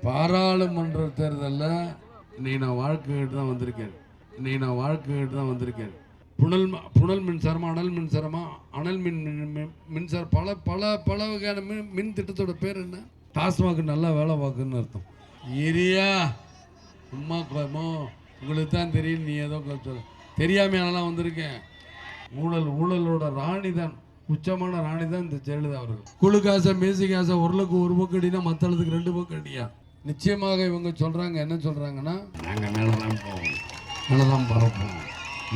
பாராளுமன்ற தேர்தலில் இன்னைக்கு நான் வாழ்க்கை தான் வந்திருக்கேன். புனல் மின்சாரமா, அனல் மின்சாரம், பல பல பல வகையான மின் திட்டத்தோட பேர் என்ன? டாஸ்மாக் நல்லா வேலை பார்க்குன்னு அர்த்தம். ஏரியா சும்மா உங்களுக்கு தான் தெரியும், நீ ஏதோ சொல்ல தெரியாமையானலாம் வந்திருக்கேன். ஊழலோட ராணி தான், உச்சமான ராணி தான் இந்த ஜெயலலிதா அவர்கள். குழு காசை, மேசி காசை ஒருளுக்கு ஒரு பக்கம் அடினா மற்றளத்துக்கு 2 பக்கம் அடியா. நிச்சயமாக இவங்க சொல்றாங்க, என்ன சொல்றாங்கன்னா, நாங்கள் மேலதான் போவோம், மேலதான் பறப்போம்,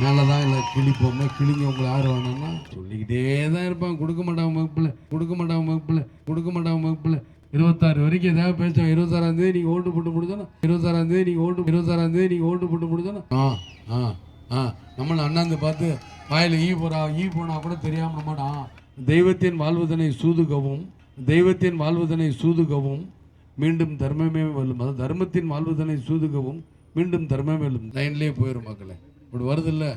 மேலதான் இல்லை கிழிப்போமே, கிழிங்க உங்களை யார் வேணும்னா சொல்லிக்கிட்டே தான் இருப்பாங்க. கொடுக்க மாட்டாங்க வகுப்பில் 26 வரைக்கும் ஏதாவது பேசுவோம். 26ஆம் தேதி நீங்கள் ஓட்டு போட்டு முடிச்சோன்னா, 26ஆம் தேதி நீங்கள் ஓட்டு போட்டு முடிச்சோன்னா நம்மளை அண்ணாந்து பார்த்து வாயில் ஈ போனா கூட தெரியாம நம்மடான். தெய்வத்தின் வாழ்வதனை சூதுகவும் மீண்டும் தர்மமே வெல்லும். அதாவது தர்மத்தின் வாழ்வதனை சூதுகவும் மீண்டும் தர்மமே வெல்லும். லைன்லேயே போயிடும் மக்களே. இப்படி வருது இல்லை,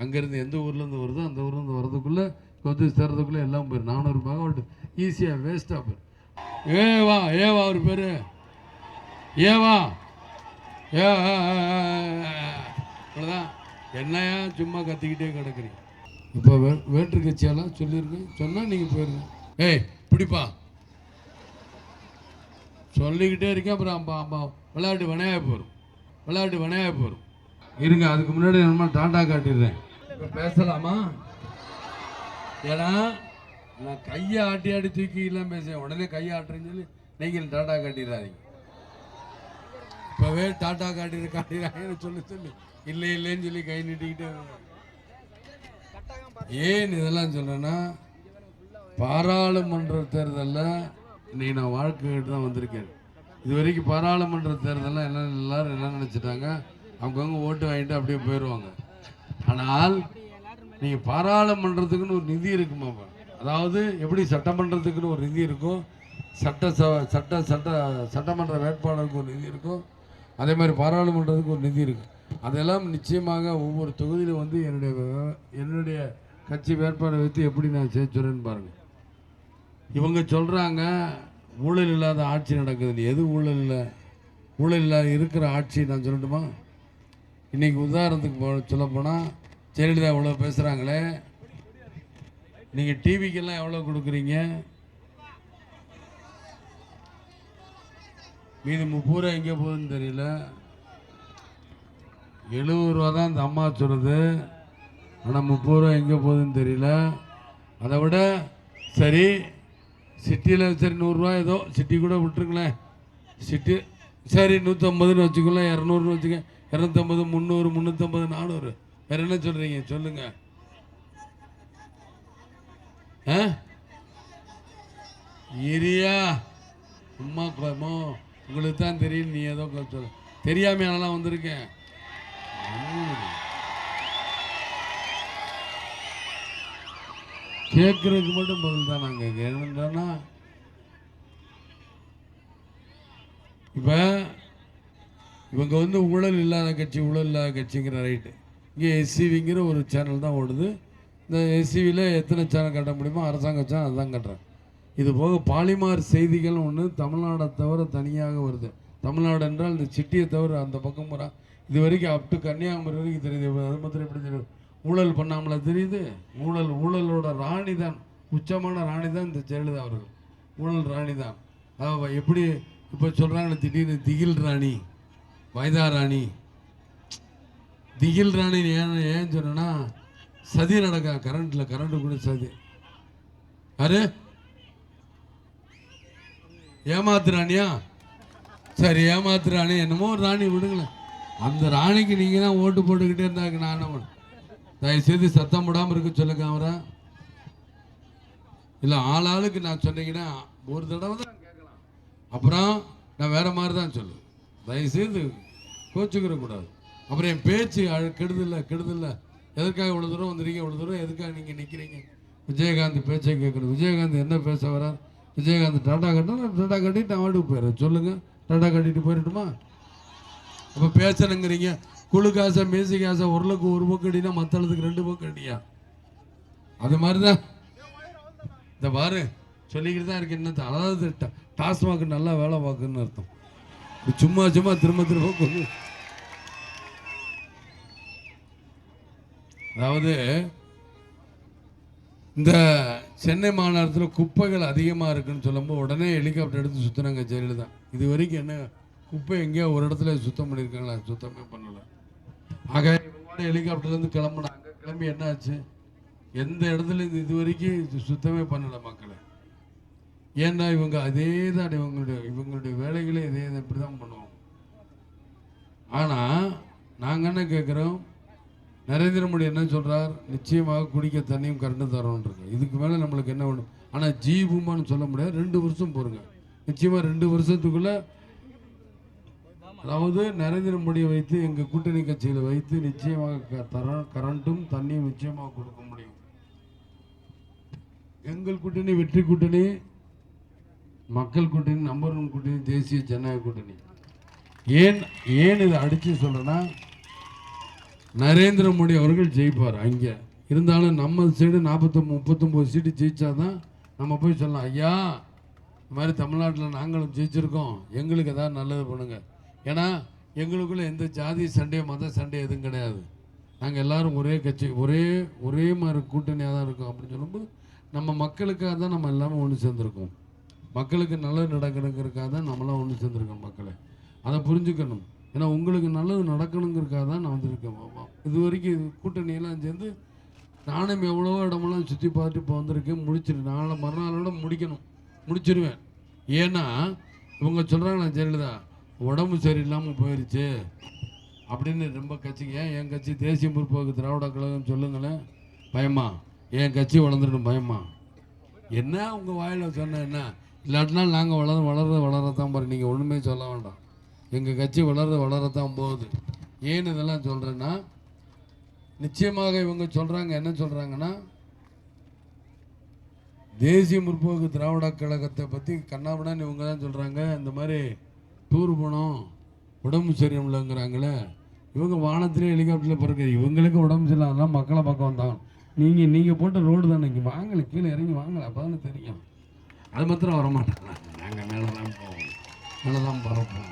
அங்கேருந்து எந்த ஊர்லேருந்து வருதோ அந்த ஊர்லேருந்து வர்றதுக்குள்ளே கொத்து சேர்றதுக்குள்ளே எல்லாம் போயிடும். 400 மெகாவாட் ஈஸியாக வேஸ்ட்டாக போயிடும். ஏவா அவர் பேர் ஏவா அவ்வளோதான். என்னையா சும்மா கத்திக்கிட்டே கிடக்குறீங்க. இப்போ வேற்று கட்சியெல்லாம் சொல்லியிருங்க, சொன்னால் நீங்கள் போயிருங்க. பிடிப்பா சொல்லிக்கிட்டே இருக்கேன். அப்புறம் விளையாட்டு வினையாக போகிறோம். இருங்க, அதுக்கு முன்னாடி நம்ம டாட்டா காட்டிடுறேன். இப்போ பேசலாமா? ஏன்னா நான் கையை ஆட்டி தூக்கிலாம் பேசுவேன். உடனே கையை ஆட்டுறேன்னு சொல்லி நீங்கள் டாட்டா காட்டிடுறாதீங்க. இப்போவே டாட்டா காட்டிடுறாங்கன்னு சொல்லி இல்லைன்னு சொல்லி கை நீட்டிக்கிட்டே. ஏன் இதெல்லாம் சொல்றேன்னா, பாராளுமன்ற தேர்தலில் இன்னைக்கு நான் வாழ்க்கை தான் வந்திருக்கேன். இது வரைக்கும் பாராளுமன்ற தேர்தலில் எல்லாரும் என்ன நினச்சிட்டாங்க, அவங்கவுங்க ஓட்டு வாங்கிட்டு அப்படியே போயிடுவாங்க. ஆனால் நீங்கள் பாராளுமன்றத்துக்குன்னு ஒரு நிதி இருக்குமா? அதாவது எப்படி சட்டமன்றத்துக்குன்னு ஒரு நிதி இருக்கும், சட்டமன்ற வேட்பாளருக்கு ஒரு நிதி இருக்கும், அதே மாதிரி பாராளுமன்றத்துக்கு ஒரு நிதி இருக்குது. அதெல்லாம் நிச்சயமாக ஒவ்வொரு தொகுதியிலும் வந்து என்னுடைய கட்சி வேட்பாளரை வைத்து எப்படி நான் சேர்ச்சுறேன்னு பாருங்கள். இவங்க சொல்கிறாங்க ஊழல் இல்லாத ஆட்சி நடக்குது. எது ஊழல் இல்லாத இருக்கிற ஆட்சி நான் சொல்லட்டுமா? இன்றைக்கி உதாரணத்துக்கு சொல்லப்போனால், ஜெயலலிதா எவ்வளோ பேசுகிறாங்களே, நீங்கள் டிவிக்கெல்லாம் எவ்வளோ கொடுக்குறீங்க? மீது 30 ரூபா எங்கே போகுதுன்னு தெரியல. 70 ரூபா தான் இந்த அம்மா சொல்லுது. ஆனால் 30 ரூபா எங்கே போகுதுன்னு தெரியல. அதை விட சரி, சிட்டியில் சரி 100 ரூபா ஏதோ சிட்டி கூட விட்டுருங்களேன். சிட்டி சரி 150ன்னு வச்சுக்கலாம், 200ன்னு வச்சுக்க, 250, 300, 350, 400. வேறு என்ன சொல்கிறீங்க சொல்லுங்க? ஏரியா சும்மா உங்களுக்கு தான் தெரியும், நீ ஏதோ சொல்ல தெரியாமையானலாம் வந்திருக்கேன். கேட்கறதுக்கு மட்டும் பதில் தான் நாங்கள் என்னன்னா, இப்போ இவங்க வந்து ஊழல் இல்லாத கட்சிங்கிற ரைட்டு. இங்கே எஸ்சிவிங்கிற ஒரு சேனல் தான் ஓடுது. இந்த எஸ்சிவியில் எத்தனை சேனல் கட்ட முடியுமோ அரசாங்க சேனல் அதுதான் கட்டுறேன். இது போக பாலிமார் செய்திகள் ஒன்று தமிழ்நாடை தவிர தனியாக வருது. தமிழ்நாடு என்றால் இந்த சிட்டியை தவிர அந்த பக்கம் வரா. இது வரைக்கும் அப் டு கன்னியாகுமரி வரைக்கும் தெரியுது. அது மாத்திரம் எப்படி தெரியும்? ஊழல் பண்ணாமல தெரியுது. ஊழலோட ராணி தான், உச்சமான ராணி தான் இந்த ஜெயலலிதா அவர்கள். ஊழல் ராணி தான். எப்படி இப்போ சொல்கிறாங்க திடீர்னு திகில் ராணி, வைதா ராணி. திகில் ராணி ஏன் சொன்னா, சதி நடக்க கரண்ட் கூட சதி. யாரு ஏமாத்து ராணியா? சரி ஏமாத்து ராணி, என்னமோ ஒரு ராணி விடுங்களேன். அந்த ராணிக்கு நீங்கள் தான் ஓட்டு போட்டுக்கிட்டே இருந்தாங்க. நான் என்ன பண்ண, தயவுசெய்து சத்தம் போடாமல் இருக்க சொல்லுங்க. அவரை இல்லை ஆளுக்கு நான் சொன்னீங்கன்னா ஒரு தடவை தான் கேட்கலாம், அப்புறம் நான் வேற மாதிரி தான் சொல்லுவேன். தயவுசெய்து கோச்சுக்கிற கூடாது. அப்புறம் என் பேச்சு கெடுதில்ல. எதற்காக இவ்வளோ தூரம் வந்துருக்கீங்க, இவ்வளோ தூரம் எதுக்காக நீங்கள் நிற்கிறீங்க? விஜயகாந்த் பேச்சை கேட்கணும். விஜயகாந்த் என்ன பேச வரார்? விஜயகாந்த் டாட்டா கட்டிட்டு நான் வாட்டுக்கு போயிடுறேன். சொல்லுங்கள், டாட்டா கட்டிட்டு போயிடட்டுமா? அப்போ பேசணுங்கிறீங்க. குழு காசை, மேசி காசை ஒருளுக்கு ஒரு பக்கம் அடினா மற்றளத்துக்கு 2 பக்கம் அடியா. அது மாதிரி தான் இந்த பாரு சொல்லிக்கிட்டு தான் இருக்கு. என்ன அதாவது டாஸ்மாக் நல்லா வேலை பார்க்குன்னு அர்த்தம். சும்மா சும்மா திரும்ப திரும்ப அதாவது இந்த சென்னை மாநகரத்தில் குப்பைகள் அதிகமாக இருக்குன்னு சொல்லும்போது உடனே ஹெலிகாப்டர் எடுத்து சுற்றினாங்க ஜெயலலிதா. இது வரைக்கும் என்ன குப்பை எங்கேயோ ஒரு இடத்துல சுத்தம் பண்ணியிருக்காங்களா? சுத்தமே பண்ணலை. ஆக ஹெலிகாப்டர்லேருந்து கிளம்புனாங்க. கிளம்பி என்ன ஆச்சு? எந்த இடத்துல இது வரைக்கும் சுத்தமே பண்ணலை மக்களை. ஏன்னா இவங்க அதே தான் இவங்களுடைய வேலைகளே இதே தான், இப்படி தான் பண்ணுவாங்க. ஆனால் நாங்கள் என்ன கேட்குறோம், நரேந்திர மோடி என்ன சொல்கிறார்? நிச்சயமாக குடிக்க தண்ணியும் கரண்ட் தரோன்றது. இதுக்கு மேலே நம்மளுக்கு என்ன வேணும்? ஆனால் ஜீபுமான்னு சொல்ல முடியாது. 2 வருஷம் போருங்க. நிச்சயமாக 2 வருஷத்துக்குள்ளே, அதாவது நரேந்திர மோடியை வைத்து எங்கள் கூட்டணி கட்சியில் வைத்து நிச்சயமாக கரண்ட்டும் தண்ணியும் நிச்சயமாக கொடுக்க முடியும். எங்கள் கூட்டணி வெற்றி கூட்டணி, மக்கள் கூட்டணி, நம்பர் 1 கூட்டணி, தேசிய ஜனநாயக கூட்டணி. ஏன் இதை அடித்து சொல்கிறேன்னா, நரேந்திர மோடி அவர்கள் ஜெயிப்பார். அங்கே இருந்தாலும் நம்ம சைடு 39 சீட்டு ஜெயிச்சாதான் நம்ம போய் சொல்லலாம், ஐயா இந்த மாதிரி தமிழ்நாட்டில் நாங்களும் ஜெயிச்சிருக்கோம், எங்களுக்கு எதாவது நல்லது பண்ணுங்க. ஏன்னா எங்களுக்குள்ள எந்த ஜாதி சண்டை மத சண்டை எதுவும் கிடையாது. நாங்கள் எல்லாரும் ஒரே கட்சி, ஒரே மாதிரி கூட்டணியாக தான் இருக்கோம். அப்படின்னு சொல்லும்போது நம்ம மக்களுக்காக தான் நம்ம எல்லாமே ஒன்று சேர்ந்துருக்கோம். மக்களுக்கு நல்லது நடக்கணுங்கிறதுக்காக தான் நம்மளாம் ஒன்று சேர்ந்துருக்கோம். மக்களை அதை புரிஞ்சுக்கணும். ஏன்னா உங்களுக்கு நல்லது நடக்கணுங்கிறதுக்காக தான் நான் வந்திருக்கேன். இது வரைக்கும் கூட்டணியெல்லாம் சேர்ந்து நானும் எவ்வளவோ இடமெல்லாம் சுற்றி பார்த்துட்டு இப்போ வந்திருக்கேன். முடிச்சிரு மறுநாளோட முடிச்சிருவேன். ஏன்னா இவங்க சொல்கிறாங்க, ஜெயலலிதா உடம்பு சரியில்லாமல் போயிடுச்சு அப்படின்னு ரொம்ப கட்சிங்க. என் கட்சி தேசிய முற்போக்கு திராவிட கழகம் சொல்லுங்களேன், பயமா? என் கட்சி வளர்ந்துடும் பயமா? என்ன உங்கள் வாயில் சொன்ன என்ன? இல்லாட்டினாலும் நாங்கள் வளரத்தான் பாரு. நீங்கள் ஒன்றுமே சொல்ல வேண்டாம். எங்கள் கட்சி வளரத்தான் போகுது. ஏன் இதெல்லாம் சொல்கிறேன்னா, நிச்சயமாக இவங்க சொல்கிறாங்க, என்ன சொல்கிறாங்கன்னா, தேசிய முற்போக்கு திராவிட கழகத்தை பற்றி கண்ணாபடான்னு இவங்க தான் சொல்கிறாங்க. இந்த மாதிரி டூர் போனோம், உடம்பு சரியில்லைங்கிறாங்களே. இவங்க வானத்திலே ஹெலிகாப்டரில் பிறகு இவங்களுக்கு உடம்பு சரியில்லாம் மக்களை பக்கம் வந்தாங்க. நீங்கள் போட்ட ரோடு தானே, இங்கே வாங்கலை, கீழே இறங்கி வாங்கலை, அப்போ தானே தெரியும். அது மாத்திரம் வரமாட்டாங்க. நாங்கள் மேலே தான் போவோம், மேலே தான் பறப்போம்,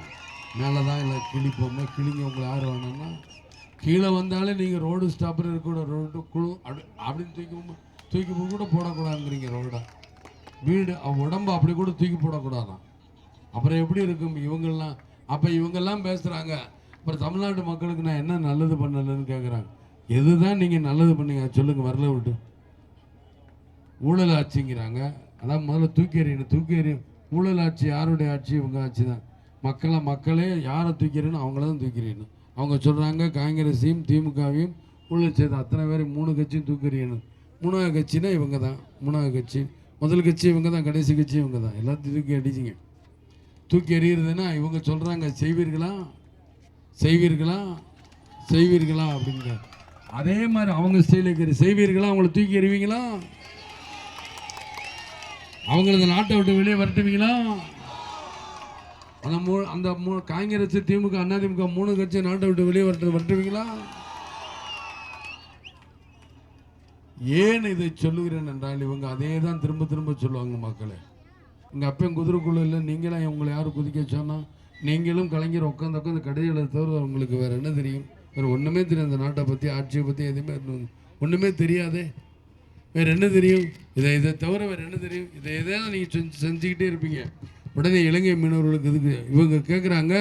மேலே தான் இல்லை கிழிப்போமே. கிழிங்க உங்களை யார் வேணும்னா கீழே வந்தாலே நீங்கள் ரோடு ஸ்டாப்பர் இருக்கக்கூட, ரோடு குழு அப்படின்னு தூக்கி கூட போடக்கூடாதுங்கிறீங்க. ரோடை வீடு உடம்பு அப்படி கூட தூக்கி போடக்கூடாதான். அப்புறம் எப்படி இருக்கும் இவங்கெல்லாம்? அப்போ இவங்கெல்லாம் பேசுகிறாங்க. அப்புறம் தமிழ்நாட்டு மக்களுக்கு நான் என்ன நல்லது பண்ணலன்னு கேட்குறாங்க. எதுதான் நீங்கள் நல்லது பண்ணீங்க சொல்லுங்கள். வரல விட்டு ஊழல் ஆட்சிங்கிறாங்க. அதான் முதல்ல தூக்கி எறியணும். ஊழல் ஆட்சி யாருடைய ஆட்சி? இவங்க ஆட்சி தான். மக்களே யாரை தூக்கி எறியணும்? அவங்கள தான் தூக்கி எறியணும். அவங்க சொல்கிறாங்க காங்கிரஸையும் திமுகவையும் ஊழல் செய்த அத்தனை பேரும் 3 கட்சியும் தூக்கி எறியணும். 3வது கட்சினா இவங்க தான். 3வது கட்சி, முதல் கட்சி இவங்க தான், கடைசி கட்சி இவங்க தான். எல்லாத்தையும் தூக்கி அடிச்சிங்க. தூக்கி எறிகிறதுனா இவங்க சொல்கிறாங்க செய்வீர்களா அப்படிங்க. அதே மாதிரி அவங்க ஸ்டைலுக்கு செய்வீர்களா? அவங்கள தூக்கி எறிவீங்களா? அவங்கள இந்த நாட்டை விட்டு வெளியே வரட்டுவீங்களா? அந்த காங்கிரஸ் திமுக அதிமுக 3 கட்சி நாட்டை விட்டு வெளியே வரட்டுவீங்களா? ஏன் இதை சொல்லுகிறேன் என்றால், இவங்க அதே தான் திரும்ப திரும்ப சொல்லுவாங்க. மக்களே, எங்கள் அப்பையும் குதிரைக்குள்ள இல்லை, நீங்களாம் உங்களை யாரும் குதிக்க சொன்னால் நீங்களும் கலைஞர் உட்காந்து கடைகளை தவிர உங்களுக்கு வேறு என்ன தெரியும்? வேறு ஒன்றுமே தெரியும். அந்த நாட்டை பற்றி, ஆட்சியை பற்றி எதுவுமே ஒன்றுமே தெரியாதே. வேறு என்ன தெரியும்? இதை தவிர வேறு என்ன தெரியும்? இதை தான் நீங்கள் செஞ்சுக்கிட்டே இருப்பீங்க. உடனே இலங்கை மீனவர்களுக்கு இதுக்கு இவங்க கேட்குறாங்க,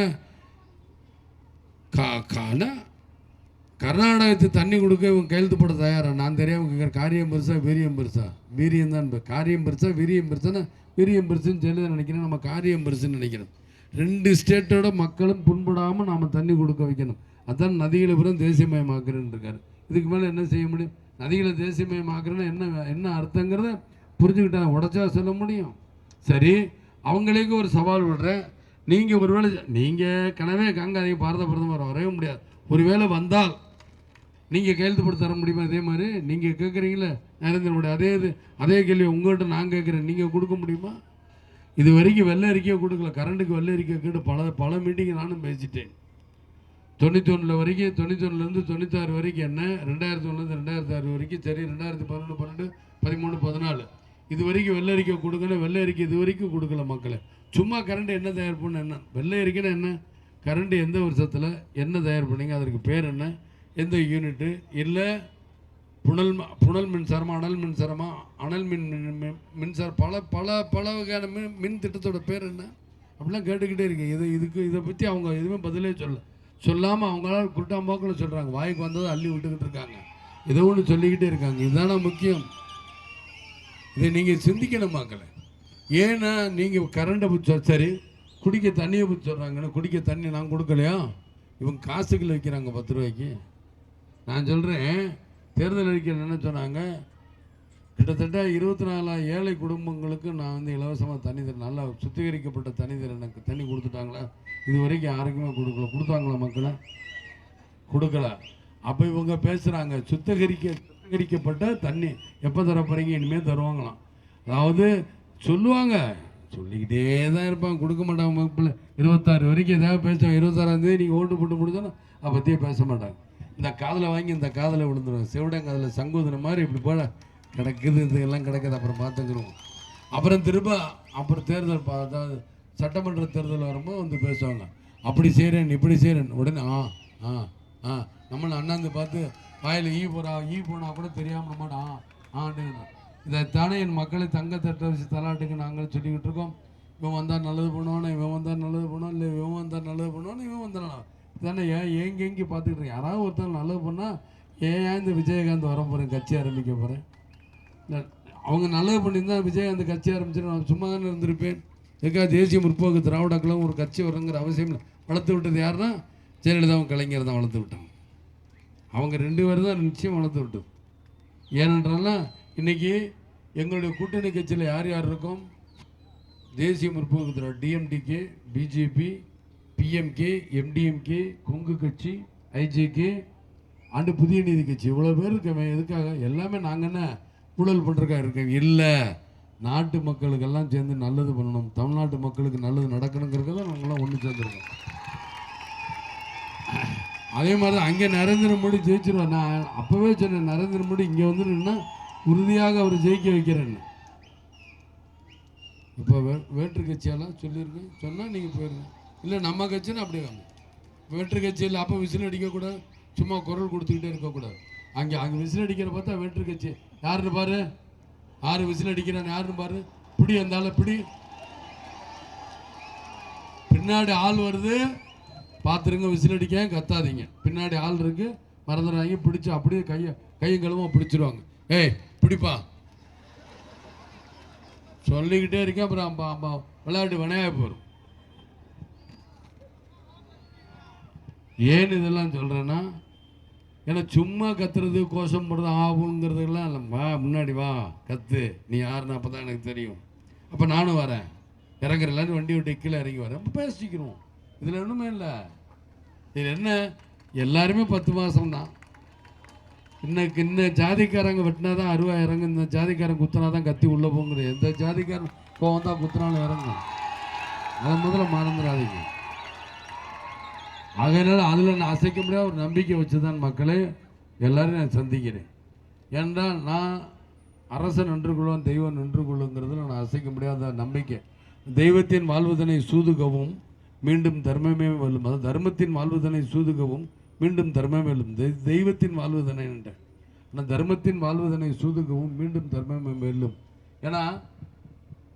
கர்நாடகத்துக்கு தண்ணி கொடுக்க இவங்க கையெழுத்து போட தயாரா? நான் தெரியாமல் கேட்குறேன். காரியம் பெருசா வீரியம் பெருசா? வீரியம் தான். காரியம் பெருசா வீரியம் பெருசானா? வீரியம் பெருசுன்னு சொல்லி நினைக்கிறேன். நம்ம காரியம் பெருசுன்னு நினைக்கிறோம். 2 ஸ்டேட்டோட மக்களும் புண்படாமல் நாம் தண்ணி கொடுக்க வைக்கணும். அதான் நதிகளை புறம் தேசியமயமாக்குறேன்னு இருக்காரு. இதுக்கு மேலே என்ன செய்ய முடியும்? நதிகளை தேசியமயமாக்குறேன்னா என்ன அர்த்தங்கிறத புரிஞ்சுக்கிட்டாங்க. உடச்சா சொல்ல முடியும். சரி, அவங்களுக்கு ஒரு சவால் விடுறேன். நீங்கள் ஒருவேளை நீங்கள் கனவே காங்காதீங்க, பாரத பிரதமர் வரவே முடியாது. ஒருவேளை வந்தால் நீங்கள் கையெழுத்து போட்டு தர முடியுமா? இதே மாதிரி நீங்கள் கேட்குறீங்களே நரேந்திர மோடி, அதே கேள்வி உங்கள்கிட்ட நான் கேட்குறேன். நீங்கள் கொடுக்க முடியுமா? இது வரைக்கும் வெள்ளை அறிக்கையை கொடுக்கல. கரண்ட்டுக்கு வெள்ளை அறிக்கை கேட்டு பல மீட்டிங் நானும் பேசிட்டேன். 91 வரைக்கும், 91லேருந்து 96 வரைக்கும் என்ன, 2001லேருந்து 2006 வரைக்கும் சரி, 2011, 12, 13, 14 இது வரைக்கும் வெள்ளை அறிக்கை கொடுக்கல, வெள்ளை அறிக்கை இது வரைக்கும் கொடுக்கல மக்களே. சும்மா கரண்ட் என்ன தயார் பண்ண, என்ன வெள்ளை அறிக்கைன்னா என்ன, கரண்ட் எந்த வருஷத்தில் என்ன தயார் பண்ணீங்க, அதற்கு பேர் என்ன, எந்த யூனிட்டு, இல்லை புனல் மின்சாரமா அனல் மின்சாரமா, அனல் மின்சாரம் பல பல பல வகையான மின் திட்டத்தோட பேர் என்ன அப்படிலாம் கேட்டுக்கிட்டே இருக்கு. இதை பற்றி அவங்க எதுவுமே பதிலே சொல்லாமல் அவங்களால குருட்டாம்பாக்கில் சொல்கிறாங்க, வாய்க்கு வந்ததை அள்ளி விட்டுக்கிட்டு இருக்காங்க, ஏதோ ஒன்று சொல்லிக்கிட்டே இருக்காங்க. இதுதானே முக்கியம். இதை நீங்கள் சிந்திக்கணும் மக்களே. ஏன்னா நீங்கள் கரண்டை பற்றி சரி, குடிக்க தண்ணியை பற்றி சொல்கிறாங்கன்னு, குடிக்க தண்ணி நான் கொடுக்கலையா, இவங்க காசுக்குள்ள வைக்கிறாங்க 10 ரூபாய்க்கு. நான் சொல்கிறேன், தேர்தல் அறிக்கையில் என்ன சொன்னாங்க, கிட்டத்தட்ட 24 ஏழை குடும்பங்களுக்கு நான் வந்து இலவசமாக தண்ணி தரேன், நல்லா சுத்திகரிக்கப்பட்ட தண்ணி தரேன், எனக்கு தண்ணி கொடுத்துட்டாங்களா, இது வரைக்கும் யாருக்குமே கொடுத்தாங்களா மக்களை, கொடுக்கல. அப்போ இவங்க பேசுகிறாங்க, சுத்திகரிக்கப்பட்ட தண்ணி எப்போ தர போகிறீங்க, இனிமேல் தருவாங்களாம். அதாவது சொல்லுவாங்க, சொல்லிக்கிட்டே தான் இருப்பாங்க, கொடுக்க மாட்டாங்க. மக்களை 26 வரைக்கும் எதாவது பேசுவாங்க, 26ஆம் தேதி நீங்கள் ஓட்டு போட்டு முடிச்சோன்னா அதை பற்றியே பேச மாட்டாங்க. இந்த காதில் வாங்கி இந்த காதில் விழுந்துருவாங்க, செவிடங்காதில் சங்கோதன மாதிரி இப்படி போல கிடக்குது, இதெல்லாம் கிடக்குது, அப்புறம் பார்த்துக்கிறோம். அப்புறம் அப்புறம் தேர்தல் அதாவது சட்டமன்ற தேர்தல் வரும்போது வந்து பேசுவாங்க, அப்படி செய்கிறேன் இப்படி செய்கிறேன், உடனே நம்மளை அண்ணாந்து பார்த்து வாயில் ஈ போனால் கூட தெரியாமல் நம்மட இதைத்தானே என் மக்களை தங்கத்தட்டை வச்சு தலாட்டுக்கு நாங்கள் சொல்லிக்கிட்டு இருக்கோம். இவன் வந்தால் நல்லது பண்ணுவானே, இவன் வந்தால் நல்லது பண்ணுவான், இல்லை இவன் வந்தால் நல்லது பண்ணுவானே, இவன் வந்தானா தானே எங்கெங்கே பார்த்துக்கிட்டு இருக்கேன். யாராவது ஒருத்தர் நல்லது பண்ணால் ஏன் இந்த விஜயகாந்த் வர போகிறேன், கட்சி ஆரம்பிக்க போகிறேன். அவங்க நல்லது பண்ணியிருந்தால் விஜயகாந்த் கட்சி ஆரம்பிச்சுட்டு நான் சும்மா தானே இருந்திருப்பேன். எதுக்காக தேசிய முற்போக்கு திராவிட கழகம் ஒரு கட்சி வருங்கிற அவசியம் இல்லை. வளர்த்து விட்டது யாருன்னா ஜெயலலிதாவும் கலைஞர் தான் வளர்த்து விட்டாங்க. அவங்க 2 பேர் தான் நிச்சயம் வளர்த்து விட்டது. ஏனென்றால்னா இன்றைக்கி எங்களுடைய கூட்டணி கட்சியில் யார் யார் இருக்கோம், Desiya Murpokku Dravida DMDK, BJP, PMK, MDMK, Kongu கட்சி, ஐஜேகே அண்டு புதிய நீதி கட்சி, இவ்வளோ பேர் இருக்கமே. எதுக்காக? எல்லாமே நாங்கள் என்ன ஊழல் பண்ணுறக்கா இருக்கோம் இல்லை, நாட்டு மக்களுக்கெல்லாம் சேர்ந்து நல்லது பண்ணணும், தமிழ்நாட்டு மக்களுக்கு நல்லது நடக்கணுங்கிறத நாங்களாம் ஒன்று சேர்ந்துருக்கோம். அதே மாதிரி தான் அங்கே நரேந்திர மோடி ஜெயிச்சிருவார். நான் அப்போவே சொன்னேன், நரேந்திர மோடி இங்கே வந்துருன்னா உறுதியாக அவர் ஜெயிக்க வைக்கிறேன்னு. இப்போ வேற்று கட்சியெல்லாம் சொல்லியிருக்கேன், சொன்னால் நீங்கள் போயிருங்க, இல்லை நம்ம கட்சின்னு அப்படியே வாங்க. வேற்று கட்சியில் அப்போ விசில் அடிக்கக்கூடாது, சும்மா குரல் கொடுத்துக்கிட்டே இருக்கக்கூடாது. அங்கே விசில் அடிக்கிற பார்த்தா வேற்று கட்சி யாருன்னு பாரு, யார் விசில் அடிக்கிறான்னு யாருன்னு பாரு, பிடி வந்தாலும் பிடி, பின்னாடி ஆள் வருது பார்த்துருங்க, விசில் அடிக்க கத்தாதீங்க, பின்னாடி ஆள் இருக்கு மறந்துடுறாங்க, பிடிச்சி அப்படியே கையும் கழுவமா பிடிச்சிருவாங்க. ஏய் பிடிப்பா சொல்லிக்கிட்டே இருக்கேன், அப்புறம் விளையாட்டு வினையாக போயிடும். ஏன் இதெல்லாம் சொல்கிறேன்னா, ஏன்னா சும்மா கத்துறது கோஷம் போடுறது ஆகுங்கிறதுலாம் இல்லை. வா முன்னாடி வா கத்து, நீ யாருன்னு அப்போ தான் எனக்கு தெரியும், அப்போ நானும் வரேன், இறங்குற எல்லாரும் வண்டி விட்டு கீழே இறங்கி வரேன், அப்போ பேசிக்கிறோம். இதில் ஒன்றுமே இல்லை. இதில் என்ன, எல்லாருமே 10 மாதம் தான். இன்ன ஜாதிக்காரங்க வெட்டினா தான் அருவா இறங்கு, இந்த ஜாதிக்காரன் குத்துனா தான் கத்தி உள்ளே போங்குது. எந்த ஜாதிக்காரன் கோவம் தான் குத்துனாலும் இறங்கும், அதை முதல்ல மறந்துடாதீங்க. அதனால் அதில் நான் அசைக்க முடியாத ஒரு நம்பிக்கை வச்சு தான் மக்களே எல்லோரும் நான் சந்திக்கிறேன். ஏன்றால் நான் அரசன் நின்று கொள்வான், தெய்வம் நின்று கொள்ளுங்கிறதுல நான் அசைக்க முடியாத நம்பிக்கை. தெய்வத்தின் வாழ்வதனை சூதுகவும் மீண்டும் தர்மமே வெல்லும், அதாவது தர்மத்தின் வாழ்வதனை சூதுகவும் மீண்டும் தர்மமே வெல்லும். தெய்வத்தின் வாழ்வதனை என்ற ஆனால் தர்மத்தின் வாழ்வதனை சூதுகவும் மீண்டும் தர்மமே வெல்லும். ஏன்னா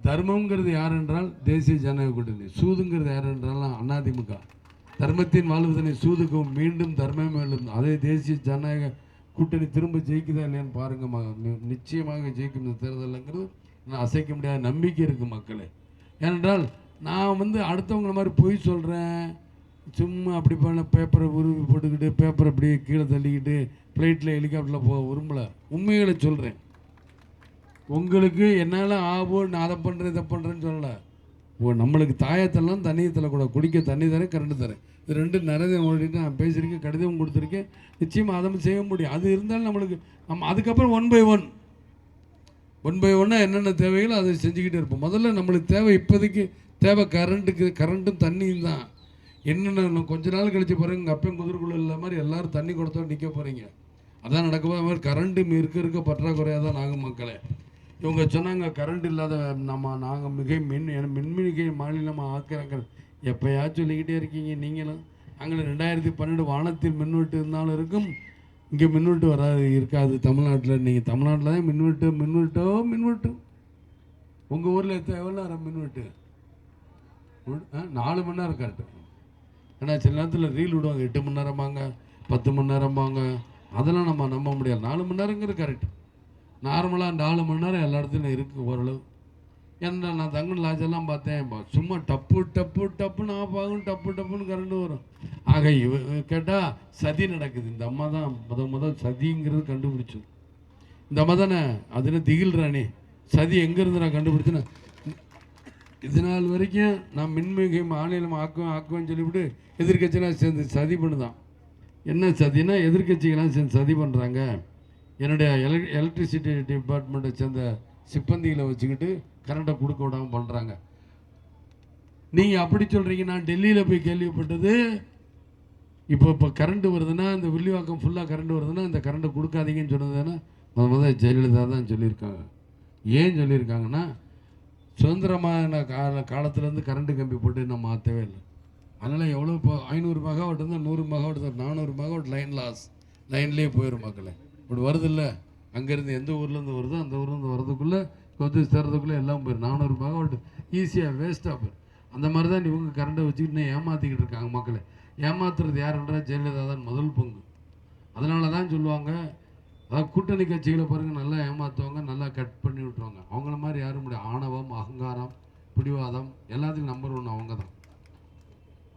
தர்மங்கிறது யார் என்றால் தேசிய ஜனநாயக கூட்டணி, சூதுங்கிறது யார் என்றால் அதிமுக. தர்மத்தின் வாழ்வதனை சூதுகவும் மீண்டும் தர்மமே வெல்லும். அதே தேசிய ஜனநாயக கூட்டணி திரும்ப ஜெயிக்குதா இல்லையான்னு பாருங்க, நிச்சயமாக ஜெயிக்கும் இந்த தேர்தலுங்கிறது நான் அசைக்க முடியாத நம்பிக்கை இருக்குது மக்களே. ஏனென்றால் நான் அடுத்தவங்கள மாதிரி பொய் சொல்கிறேன், சும்மா அப்படி பண்ண பேப்பரை உருவி போட்டுக்கிட்டு பேப்பரை அப்படியே கீழே தள்ளிக்கிட்டு ஃப்ளைட்டில் ஹெலிகாப்டரில் போக விரும்பலை. உண்மைகளை சொல்கிறேன். உங்களுக்கு என்னால் ஆகும், நான் அதை பண்ணுறேன் இதை பண்ணுறேன்னு சொல்லலை. நம்மளுக்கு தாயத்தெல்லாம் தண்ணியத்தில் கூட குடிக்க தண்ணி தரேன், கரண்ட் தரேன், இது 2 நிறைய ஓடிட்டு நான் பேசியிருக்கேன், கடிதம் கொடுத்துருக்கேன். நிச்சயமாக அதை செய்ய முடியும். அது இருந்தாலும் நம்மளுக்கு அதுக்கப்புறம் 1 by 1 என்னென்ன தேவைகளோ அதை செஞ்சுக்கிட்டே இருப்போம். முதல்ல நம்மளுக்கு தேவை, இப்போதைக்கு தேவை கரண்ட்டும் தண்ணியும் தான். என்னென்ன கொஞ்ச நாள் கழிச்சு பாருங்க, உங்கள் அப்பையும் குதிரைக்குள்ள இல்லை மாதிரி எல்லோரும் தண்ணி கொடுத்தோம் நிற்க போகிறீங்க. அதான் நடக்கும்போது அது மாதிரி கரண்ட்டு இருக்க பற்றாக்குறையாக தான் ஆகும் மக்களே. இவங்க சொன்னாங்க கரண்ட் இல்லாத நாங்கள் மின்மிகை மாநிலமாக ஆக்குறாங்க. எப்போயாச்சும் சொல்லிக்கிட்டே இருக்கீங்க நீங்களும். அங்கே 2012 வானத்தில் மின்வெட்டு இருந்தாலும் இருக்கும், இங்கே மின்வெட்டு இருக்காது தமிழ்நாட்டில். நீங்கள் தமிழ்நாட்டில் தான் மின்வெட்டு. உங்கள் ஊரில் எவ்வளோ நேரம் மின்வெட்டு? 4 மணி நேரம் கரெக்டு. ஏன்னா சில நேரத்தில் ரீல் விடுவாங்க 8 மணி நேரமாங்க, 10 மணி நேரமாங்க. அதெல்லாம் நம்ம நம்ப முடியாது. 4 மணி நேரங்கிறது கரெக்டு. நார்மலாக 4 மணி நேரம் எல்லா இடத்துலையும் இருக்குது ஓரளவு. ஏன்னா நான் தங்கன் லாஜெல்லாம் பார்த்தேன், சும்மா டப்புன்னு ஆஃப் ஆகும், டப்புன்னு கரண்ட் வரும். ஆக கேட்டால் சதி நடக்குது. இந்த அம்மா தான் முதல் சதிங்கிறது கண்டுபிடிச்சது. இந்த அம்மா தானே அதுன்னு திகில் ராணி. சதி எங்கேருந்து நான் கண்டுபிடிச்சேன்னா, இது நாள் வரைக்கும் நான் மின்மிகை மாநிலம் ஆக்குவேன்னு சொல்லிவிட்டு எதிர்கட்சியெல்லாம் சேர்ந்து சதி பண்ணுதான். என்ன சதினா, எதிர்கட்சிகள்லாம் சேர்ந்து சதி பண்ணுறாங்க. என்னுடைய எலக்ட்ரிசிட்டி டிபார்ட்மெண்ட்டை சேர்ந்த சிப்பந்திகளை வச்சுக்கிட்டு கரண்ட்டை கொடுக்க விடாமல் பண்ணுறாங்க. நீங்கள் அப்படி சொல்கிறீங்க. நான் டெல்லியில் போய் கேள்விப்பட்டது, இப்போ கரண்ட் வருதுன்னா, இந்த வில்லிவாக்கம் ஃபுல்லாக கரண்ட் வருதுன்னா இந்த கரண்ட்டை கொடுக்காதீங்கன்னு சொன்னதுன்னா முதல்ல ஜெயலலிதா தான் சொல்லியிருக்காங்க. ஏன் சொல்லியிருக்காங்கன்னா, சுதந்திரமான காலத்துலேருந்து கரண்ட்டு கம்பி போட்டு நம்ம மாற்றவே இல்லை. அதனால் எவ்வளோ இப்போ 500 மெகாவாட் இருந்தால் 100 மெகாவாட் 400 மெகாவாட் லைன்லேயே போயிடும் மக்களே. இப்படி வருது இல்லை, அங்கேருந்து எந்த ஊர்லேருந்து வருதோ அந்த ஊர்லேருந்து வர்றதுக்குள்ளே கொத்து சேர்றதுக்குள்ளே எல்லாம் போயிடும். 400 மெகாவாட் ஈஸியாக வேஸ்ட்டாக போயிடும். அந்த மாதிரி தான் இவங்க கரண்ட்டை வச்சுக்கிட்டு ஏமாற்றிக்கிட்டு இருக்காங்க மக்களை. ஏமாத்துறது யாருன்றா ஜெயலலிதா தான் முதல் பங்கு. அதனால தான் சொல்லுவாங்க, அதாவது கூட்டணி கட்சிகளை பாருங்கள், நல்லா ஏமாற்றுவாங்க, நல்லா கட் பண்ணி விட்டுருவாங்க. அவங்கள மாதிரி யாரும் முடியாது. ஆணவம், அகங்காரம், பிடிவாதம் எல்லாத்துக்கும் நம்பர் 1 அவங்க தான்.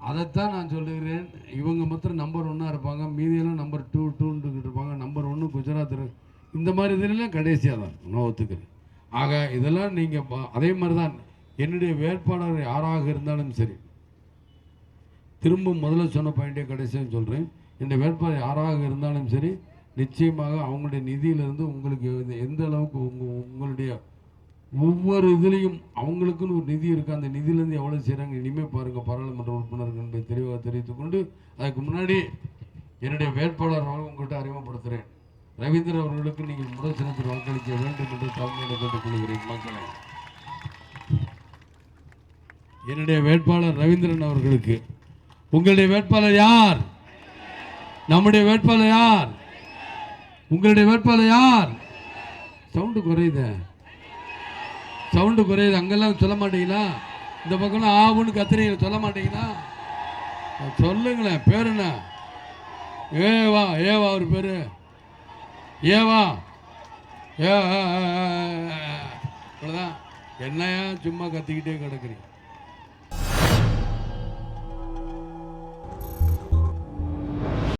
அதைத்தான் நான் சொல்லுகிறேன். இவங்க மாத்திரம் நம்பர் 1 இருப்பாங்க, மீதியெல்லாம் நம்பர் 2 இருப்பாங்க. நம்பர் 1 குஜராத். இந்த மாதிரி இதெல்லாம் கடைசியாக தான் நான் ஒத்துக்கிறேன். ஆக இதெல்லாம் நீங்கள் அதே மாதிரி தான் என்னுடைய வேட்பாளர் யாராக இருந்தாலும் சரி, திரும்ப முதல்ல சொன்ன பாயிண்டே கடைசியாக சொல்கிறேன். என்னுடைய வேட்பாளர் யாராக இருந்தாலும் சரி, நிச்சயமாக அவங்களுடைய நிதியிலிருந்து உங்களுக்கு எந்த அளவுக்கு உங்களுடைய ஒவ்வொரு இதுலேயும் அவங்களுக்குன்னு ஒரு நிதி இருக்குது. அந்த நிதியிலேருந்து எவ்வளோ செய்கிறாங்க இனிமேல் பாருங்கள். பாராளுமன்ற உறுப்பினர்கள் என்பதை தெளிவாக தெரிவித்துக்கொண்டு, அதுக்கு முன்னாடி என்னுடைய வேட்பாளர் உங்கள்கிட்ட அறிமுகப்படுத்துகிறேன். ரவீந்திரன் அவர்களுக்கு நீங்கள் முதல் சின்னத்தில் வாக்களிக்க வேண்டும் என்று தமிழ்நாடு கேட்டுக்கொள்கிறேன். மக்களை, என்னுடைய வேட்பாளர் ரவீந்திரன் அவர்களுக்கு. உங்களுடைய வேட்பாளர் யார்? நம்முடைய வேட்பாளர் யார்? உங்களுடைய வேட்பாளர் யார்? சவுண்டு குறையுது. அங்கெல்லாம் சொல்ல மாட்டீங்களா? இந்த பக்கம்லாம் ஆவுன்னு கத்துறீங்க, சொல்ல மாட்டீங்களா? சொல்லுங்களேன். பேர் என்ன? ஏவா அவர் பேரு ஏவா. அவ்வளோதான். என்னையா சும்மா கத்திக்கிட்டே கிடக்குறீங்க?